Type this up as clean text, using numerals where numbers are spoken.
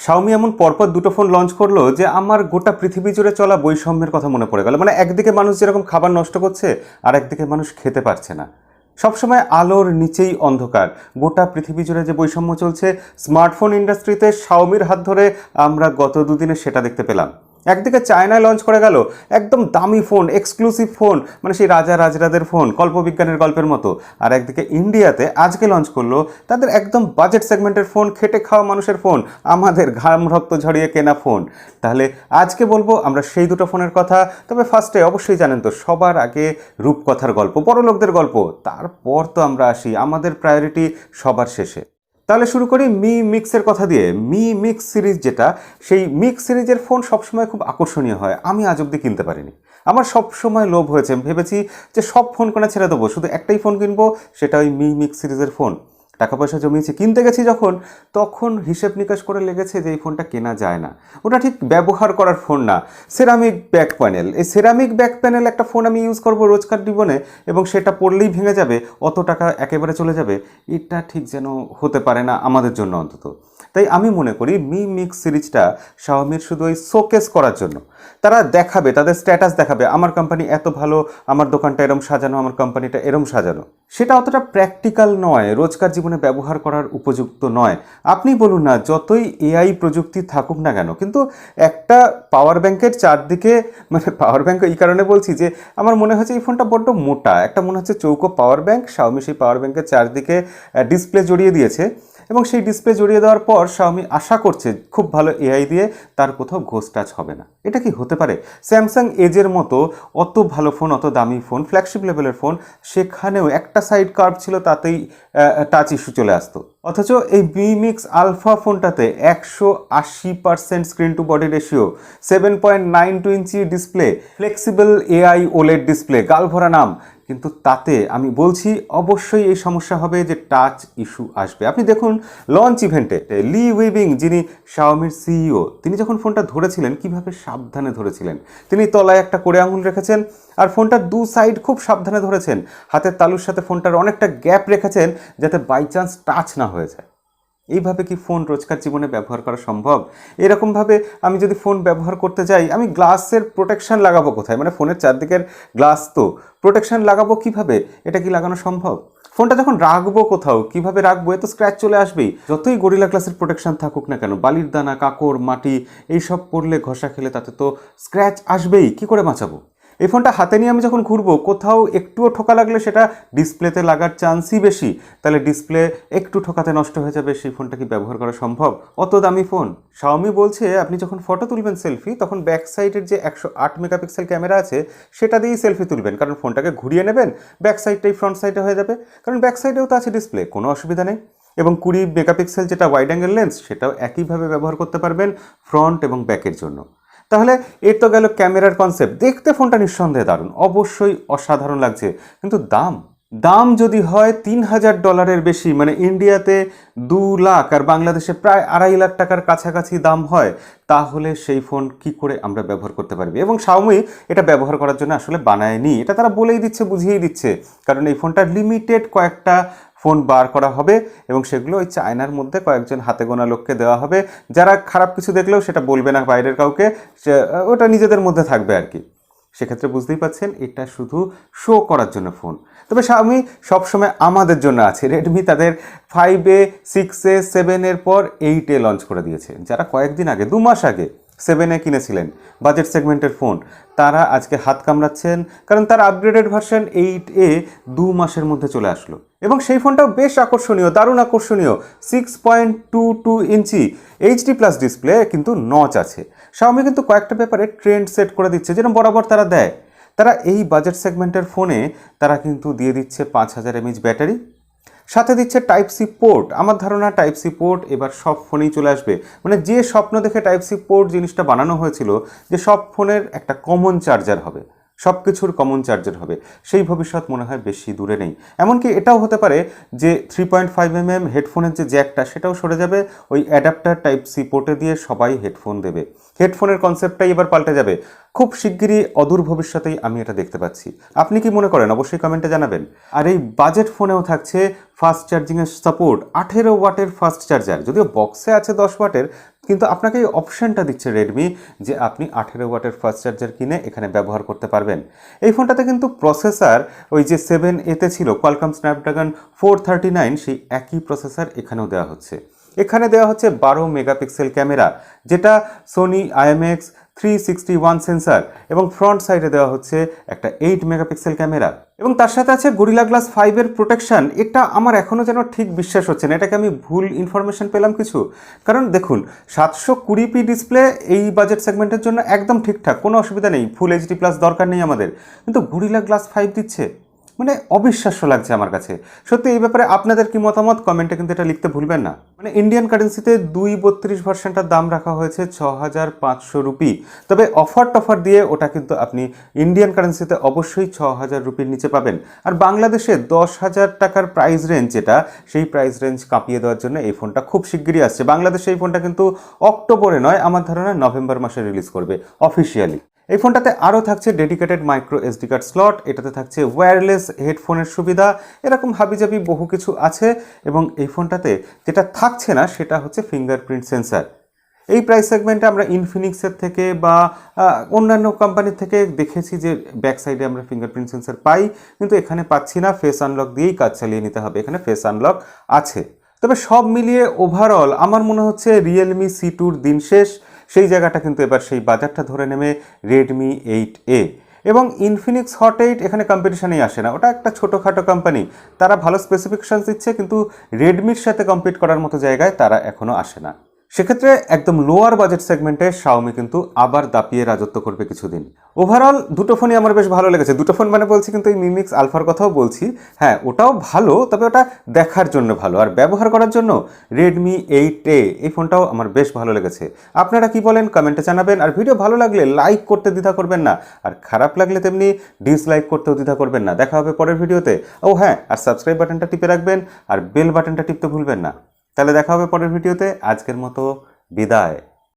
Xiaomi এমন পরপর দুটো ফোন লঞ্চ করলো যে আমার গোটা পৃথিবী জুড়ে চলা বৈষম্যের কথা মনে পড়ে গেল। মানে একদিকে মানুষ যেরকম খাবার নষ্ট করছে আর একদিকে মানুষ খেতে পারছে না। সবসময় আলোর নিচেই অন্ধকার। গোটা পৃথিবী জুড়ে যে বৈষম্য চলছে, স্মার্টফোন ইন্ডাস্ট্রিতে শাওমির হাত ধরে আমরা গত দুদিনে সেটা দেখতে পেলাম। একদিকে চায়নায় লঞ্চ করে গেল একদম দামি ফোন, এক্সক্লুসিভ ফোন, মানে সেই রাজা রাজরাদের ফোন, কল্পবিজ্ঞানের গল্পের মতো। আর একদিকে ইন্ডিয়াতে আজকে লঞ্চ করলো তাদের একদম বাজেট সেগমেন্টের ফোন, খেটে খাওয়া মানুষের ফোন, আমাদের ঘাম রক্ত ঝরিয়ে কেনা ফোন। তাহলে আজকে বলবো আমরা সেই দুটো ফোনের কথা। তবে ফার্স্টে অবশ্যই জানেন তো, সবার আগে রূপকথার গল্প, বড় লোকদের গল্প, তারপর তো আমরা আসি, আমাদের প্রায়োরিটি সবার শেষে। তাহলে শুরু করি মি মিক্সের কথা দিয়ে। মি মিক্স সিরিজ যেটা, সেই মিক্স সিরিজের ফোন সবসময় খুব আকর্ষণীয় হয়। আমি আজ অব্দি কিনতে পারিনি। আমার সবসময় লোভ হয়েছে, ভেবেছি যে সব ফোন কেনা ছেড়ে দেবো, শুধু একটাই ফোন কিনবো, সেটা ওই মি মিক্স সিরিজের ফোন। টাকা পয়সা জমিয়েছি, কিনতে গেছি যখন, তখন হিসেব নিকাশ করে লেগেছে যে এই ফোনটা কেনা যায় না। ওটা ঠিক ব্যবহার করার ফোন না। সেরামিক ব্যাক প্যানেল, এই সেরামিক ব্যাক প্যানেল একটা ফোন আমি ইউজ করবো রোজকার জীবনে, এবং সেটা পড়লেই ভেঙে যাবে, অত টাকা একেবারে চলে যাবে, এটা ঠিক যেন হতে পারে না আমাদের জন্য অন্তত। তাই আমি মনে করি মি মিক্স সিরিজটা শাওমির শুধু ওই শোকেস করার জন্য। তারা দেখাবে, তাদের স্ট্যাটাস দেখাবে, আমার কোম্পানি এত ভালো, আমার দোকানটা এরম সাজানো, আমার কোম্পানিটা এরম সাজানো। সেটা অতটা প্র্যাকটিক্যাল নয়, রোজকার জীবনে ব্যবহার করার উপযুক্ত নয়। আপনি বলুন না, যতই এআই প্রযুক্তি থাকুক না কেন, কিন্তু একটা পাওয়ার ব্যাংকের চারদিকে, মানে পাওয়ার ব্যাংক এই কারণে বলছি যে আমার মনে হচ্ছে এই ফোনটা বড্ড মোটা, একটা মনে হচ্ছে চৌকো পাওয়ার ব্যাংক, শাওমি সেই পাওয়ার ব্যাংকের চারদিকে ডিসপ্লে জড়িয়ে দিয়েছে, এবং সেই ডিসপ্লে জড়িয়ে দেওয়ার পর শাওমি আশা করছে খুব ভালো এআই দিয়ে তার কোথাও ঘোষ টাচ হবে না। এটা কি হতে পারে? স্যামসাং এজের মতো অত ভালো ফোন, অত দামি ফোন, ফ্ল্যাগশিপ লেভেলের ফোন, সেখানেও একটা সাইড কার্ভ ছিল, তাতেই টাচ ইস্যু চলে আসতো। অথচ এই বিমিক্স আলফা ফোনটাতে 180% screen to body ratio, 7.92 inch display, flexible AI OLED display, গালভরা নাম, কিন্তু তাতে আমি বলছি অবশ্যই এই সমস্যা হবে যে টাচ ইস্যু আসবে। আপনি দেখুন লঞ্চ ইভেন্টে লি উইবিং, যিনি শাওমির সিইও, তিনি যখন ফোনটা ধরেছিলেন কিভাবে সাবধানে ধরেছিলেন। তিনি তলায় একটা কোড়ে আঙুল রেখেছেন আর ফোনটার দু সাইড খুব সাবধানে ধরেছেন, হাতের তালুর সাথে ফোনটার অনেকটা গ্যাপ রেখেছেন যাতে বাই চান্স টাচ না হয়ে যায়। এইভাবে কি ফোন রোজকার জীবনে ব্যবহার করা সম্ভব? এরকমভাবে আমি যদি ফোন ব্যবহার করতে যাই, আমি গ্লাসের প্রোটেকশন লাগাবো কোথায়? মানে ফোনের চারদিকের গ্লাস তো, প্রোটেকশন লাগাবো কিভাবে? এটা কি লাগানো সম্ভব? ফোনটা যখন রাখবো কোথাও, কিভাবে রাখবো? এ তো স্ক্র্যাচ চলে আসবেই। যতই গরিলা গ্লাসের প্রোটেকশন থাকুক না কেন, বালির দানা, কাকড়, মাটি এইসব পড়লে, ঘষা খেলে তাতে তো স্ক্র্যাচ আসবেই। কি করে বাঁচাবো? এই ফোনটা হাতে নিয়ে আমি যখন ঘুরবো, কোথাও একটুও ঠোকা লাগলে সেটা ডিসপ্লেতে লাগার চান্সই বেশি। তাহলে ডিসপ্লে একটু ঠোকাতে নষ্ট হয়ে যাবে, সেই ফোনটা কি ব্যবহার করা সম্ভব? অত দামি ফোন। শাওমি বলছে আপনি যখন ফটো তুলবেন সেলফি, তখন ব্যাক সাইডের যে 108 মেগাপিক্সেল ক্যামেরা আছে সেটা দিয়েই সেলফি তুলবেন, কারণ ফোনটাকে ঘুরিয়ে নেবেন, ব্যাক সাইডটাই ফ্রন্ট সাইডে হয়ে যাবে, কারণ ব্যাক সাইডেও তো আছে ডিসপ্লে, কোনো অসুবিধা নেই। এবং 20 মেগাপিক্সেল যেটা ওয়াইড অ্যাঙ্গেল লেন্স, সেটাও একইভাবে ব্যবহার করতে পারবেন ফ্রন্ট এবং ব্যাকের জন্য। তাহলে এর তো গেল ক্যামেরার কনসেপ্ট। দেখতে ফোনটা নিঃসন্দেহে দারুণ, অবশ্যই অসাধারণ লাগছে, কিন্তু দাম, দাম যদি হয় $3000 বেশি, মানে ইন্ডিয়াতে 2 লাখ আর বাংলাদেশে প্রায় 2.5 লাখ টাকার কাছাকাছি দাম হয়, তাহলে সেই ফোন কি করে আমরা ব্যবহার করতে পারবি? এবং শাওমি এটা ব্যবহার করার জন্য আসলে বানায়নি, এটা তারা বলেই দিচ্ছে, বুঝিয়েই দিচ্ছে, কারণ এই ফোনটা লিমিটেড কয়েকটা ফোন বার করা হবে, এবং সেগুলো ওই চায়নার মধ্যে কয়েকজন হাতে গোনা লোককে দেওয়া হবে, যারা খারাপ কিছু দেখলেও সেটা বলবে না বাইরের কাউকে, ওটা নিজেদের মধ্যে থাকবে আর কি। সেক্ষেত্রে বুঝতেই পাচ্ছেন এটা শুধু শো করার জন্য ফোন। তবে শাওমি সবসময় আমাদের জন্য আছে। রেডমি তাদের 5A, 6A, 7 পর 8A লঞ্চ করে দিয়েছে। যারা কয়েকদিন আগে, 2 মাস আগে 7A কিনেছিলেন, বাজেট সেগমেন্টের ফোন, তারা আজকে হাত কামড়াচ্ছেন, কারণ তার আপগ্রেডেড ভার্সন 8A 2 মাসের মধ্যে চলে আসলো। এবং সেই ফোনটাও বেশ আকর্ষণীয়, দারুণ আকর্ষণীয়, 6.22 ইঞ্চি এইচডি প্লাস ডিসপ্লে, কিন্তু নচ আছে। শাওমি কিন্তু কয়েকটা ব্যাপারে ট্রেন্ড সেট করে দিচ্ছে, যেরকম বরাবর তারা দেয়। তারা এই বাজেট সেগমেন্টের ফোনে তারা কিন্তু দিয়ে দিচ্ছে 5000 mAh ব্যাটারি, সাথে দিচ্ছে টাইপ সি পোর্ট। আমার ধারণা টাইপ সি পোর্ট এবার সব ফোনেই চলে আসবে। মানে যে স্বপ্ন দেখে টাইপ সি পোর্ট জিনিসটা বানানো হয়েছিল, যে সব ফোনের একটা কমন চার্জার হবে, সব কিছুর কমন চার্জার হবে, সেই ভবিষ্যৎ মনে হয় বেশি দূরে নেই। এমনকি এটাও হতে পারে যে 3.5mm হেডফোনের যে জ্যাকটা, সেটাও সরে যাবে, ওই অ্যাডাপ্টার টাইপ সি পোর্টে দিয়ে সবাই হেডফোন দেবে। হেডফোনের কনসেপ্টটাই এবার পাল্টে যাবে। খুব শিগগিরই, অদূর ভবিষ্যতেই আমি এটা দেখতে পাচ্ছি। আপনি কি মনে করেন অবশ্যই কমেন্টে জানাবেন। আর এই বাজেট ফোনেও থাকছে ফাস্ট চার্জিংয়ের সাপোর্ট, 18 ওয়াটের ফাস্ট চার্জার। যদিও বক্সে আছে 10 ওয়াটের, কিন্তু আপনাকে এই অপশানটা দিচ্ছে রেডমি যে আপনি 18 ওয়াটের ফাস্ট চার্জার কিনে এখানে ব্যবহার করতে পারবেন। এই ফোনটাতে কিন্তু প্রসেসর ওই যে 7A-তে ছিল কোয়ালকম স্ন্যাপড্রাগন 439, সেই একই প্রসেসর এখানেও দেওয়া হচ্ছে। এখানে দেওয়া হচ্ছে 12 মেগাপিক্সেল ক্যামেরা, যেটা সোনি IMX 361 সেন্সার, এবং ফ্রন্ট সাইডে দেওয়া হচ্ছে একটা 8 মেগাপিক্সেল ক্যামেরা, এবং তার সাথে আছে গরিলা গ্লাস 5-এর প্রোটেকশন। এটা আমার এখনও যেন ঠিক বিশ্বাস হচ্ছে না, এটাকে আমি ভুল ইনফরমেশন পেলাম কিছু। কারণ দেখুন, 720p ডিসপ্লে এই বাজেট সেগমেন্টের জন্য একদম ঠিকঠাক, কোনো অসুবিধা নেই, ফুল HD প্লাস দরকার নেই আমাদের, কিন্তু গরিলা গ্লাস 5 দিচ্ছে, মানে অবিশ্বাস্য লাগছে আমার কাছে। সত্যি এই ব্যাপারে আপনাদের কি মতামত, কমেন্টে কিন্তু এটা লিখতে ভুলবেন না। মানে ইন্ডিয়ান কারেন্সিতে 232 ভার্সনটার দাম রাখা হয়েছে 6500 রুপি, তবে অফার দিয়ে ওটা কিন্তু আপনি ইন্ডিয়ান কারেন্সিতে অবশ্যই 6000 রুপির নিচে পাবেন। আর বাংলাদেশে 10,000 টাকার প্রাইস রেঞ্জ, যেটা সেই প্রাইস রেঞ্জ কাঁপিয়ে দেওয়ার জন্য এই ফোনটা খুব শিগগিরই আসছে। বাংলাদেশে এই ফোনটা কিন্তু অক্টোবরে নয়, আমার ধারণা নভেম্বর মাসে রিলিজ করবে অফিসিয়ালি। এই ফোনটাতে আরও থাকছে dedicated micro SD card slot, এটাতে থাকছে ওয়্যারলেস হেডফোনের সুবিধা, এরকম হাবিজাবি বহু কিছু আছে। এবং এই ফোনটাতে যেটা থাকছে না সেটা হচ্ছে ফিঙ্গারপ্রিন্ট সেন্সার। এই প্রাইস সেগমেন্টে আমরা ইনফিনিক্সের থেকে বা অন্যান্য কোম্পানির থেকে দেখেছি যে ব্যাক সাইডে আমরা ফিঙ্গারপ্রিন্ট সেন্সার পাই, কিন্তু এখানে পাচ্ছি না। ফেস আনলক দিয়েই কাজ চালিয়ে নিতে হবে, এখানে ফেস আনলক আছে। তবে সব মিলিয়ে ওভারঅল আমার মনে হচ্ছে রিয়েলমি C2-র দিন শেষ। সেই জায়গাটা কিন্তু এবার সেই বাজারটা ধরে নেমে রেডমি 8A, এবং ইনফিনিক্স হট 8 এখানে কম্পিটিশনেই আসে না, ওটা একটা ছোটোখাটো কোম্পানি, তারা ভালো স্পেসিফিকেশানস দিচ্ছে, কিন্তু রেডমির সাথে কম্পিট করার মতো জায়গায় তারা এখনও আসে না। সেক্ষেত্রে একদম লোয়ার বাজেট সেগমেন্টে শাওমি কিন্তু আবার দাপিয়ে রাজত্ব করবে কিছুদিন। ওভারঅল দুটো ফোনই আমার বেশ ভালো লেগেছে। দুটো ফোন মানে বলছি কিন্তু এই মিমিক্স আলফার কথাও বলছি, হ্যাঁ ওটাও ভালো, তবে ওটা দেখার জন্য ভালো, আর ব্যবহার করার জন্য রেডমি 8A এই ফোনটাও আমার বেশ ভালো লেগেছে। আপনারা কি বলেন কমেন্টে জানাবেন, আর ভিডিও ভালো লাগলে লাইক করতে দ্বিধা করবেন না, আর খারাপ লাগলে তেমনি ডিসলাইক করতেও দ্বিধা করবেন না। দেখা হবে পরের ভিডিওতে। ও হ্যাঁ, আর সাবস্ক্রাইব বাটনটা টিপে রাখবেন, আর বেল বাটনটা টিপতে ভুলবেন না। তাহলে দেখা হবে পরের ভিডিওতে। আজকের মতো বিদায়।